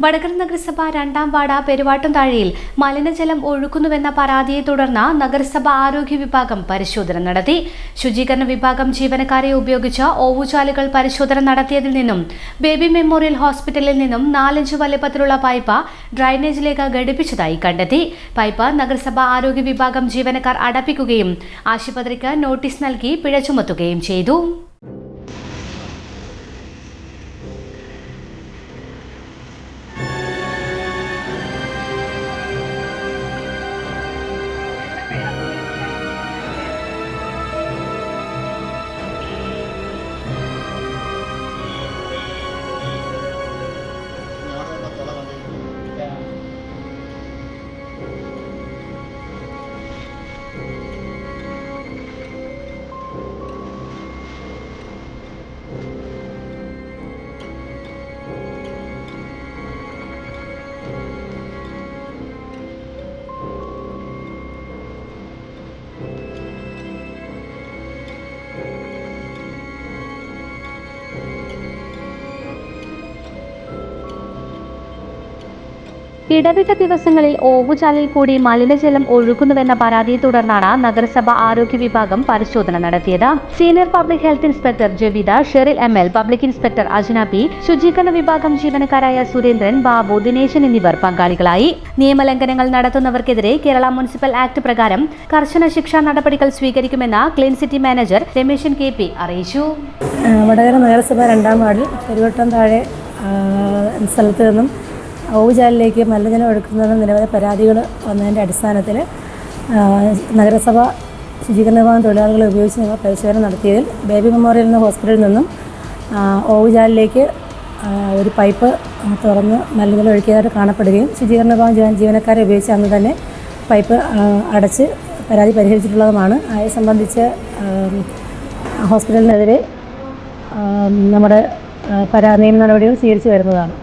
വടകര നഗരസഭ 2-ാം വാർഡ് പെരുവാട്ടുംതാഴയിൽ മലിനജലം ഒഴുക്കുന്നുവെന്ന പരാതിയെ തുടർന്ന് നഗരസഭ ആരോഗ്യ വിഭാഗം പരിശോധന നടത്തി. ശുചീകരണ വിഭാഗം ജീവനക്കാരെ ഉപയോഗിച്ച് ഓവുചാലുകൾ പരിശോധന നടത്തിയതിൽ നിന്നും ബേബി മെമ്മോറിയൽ ഹോസ്പിറ്റലിൽ നിന്നും 4-5 വലിപ്പത്തിലുള്ള പൈപ്പ് ഡ്രൈനേജിലേക്ക് ഘടിപ്പിച്ചതായി കണ്ടെത്തി. പൈപ്പ് നഗരസഭ ആരോഗ്യ വിഭാഗം ജീവനക്കാർ അടപ്പിക്കുകയും ആശുപത്രിക്ക് നോട്ടീസ് നൽകി പിഴ ചുമത്തുകയും ചെയ്തു. ഇടവിട്ട ദിവസങ്ങളിൽ ഓവുചാലിൽ കൂടി മലിനജലം ഒഴുകുന്നുവെന്ന പരാതിയെ തുടർന്നാണ് നഗരസഭ ആരോഗ്യ വിഭാഗം പരിശോധന നടത്തിയത്. Senior public health inspector Javitha, Sheril ML, public inspector Ajna P, ശുചീകരണ വിഭാഗം ജീവനക്കാരായ സുരേന്ദ്രൻ, ബാബു, ദിനേശൻ എന്നിവർ പങ്കാളികളായി. നിയമലംഘനങ്ങൾ നടത്തുന്നവർക്കെതിരെ കേരള മുനിസിപ്പൽ ആക്ട് പ്രകാരം കർശന ശിക്ഷാ നടപടികൾ സ്വീകരിക്കുമെന്ന് clean city manager Rameshan KP അറിയിച്ചു. വടകര നഗരസഭ 2-ാം വാർഡിൽ പെരുവട്ടംതാഴെ സ്ഥലത്ത് നിന്നും ഓവുചാലിലേക്ക് മലിനജലം ഒഴുക്കുന്നതിന് നിരവധി പരാതികൾ വന്നതിൻ്റെ അടിസ്ഥാനത്തിൽ നഗരസഭ ശുചീകരണ വിഭാഗം തൊഴിലാളികളെ ഉപയോഗിച്ച് ഞങ്ങൾ പരിശോധന നടത്തിയതിൽ ബേബി മെമ്മോറിയൽ എന്ന ഹോസ്പിറ്റലിൽ നിന്നും ഓവുചാലിലേക്ക് ഒരു പൈപ്പ് തുറന്ന് മലിനജലം ഒഴുക്കിയതായിട്ട് കാണപ്പെടുകയും ശുചീകരണ വിഭാഗം ജീവനക്കാരെ ഉപയോഗിച്ച് അന്ന് തന്നെ പൈപ്പ് അടച്ച് പരാതി പരിഹരിച്ചിട്ടുള്ളതുമാണ്. അത് സംബന്ധിച്ച് ഹോസ്പിറ്റലിനെതിരെ നമ്മുടെ നിയമ നടപടികൾ സ്വീകരിച്ചു വരുന്നതാണ്.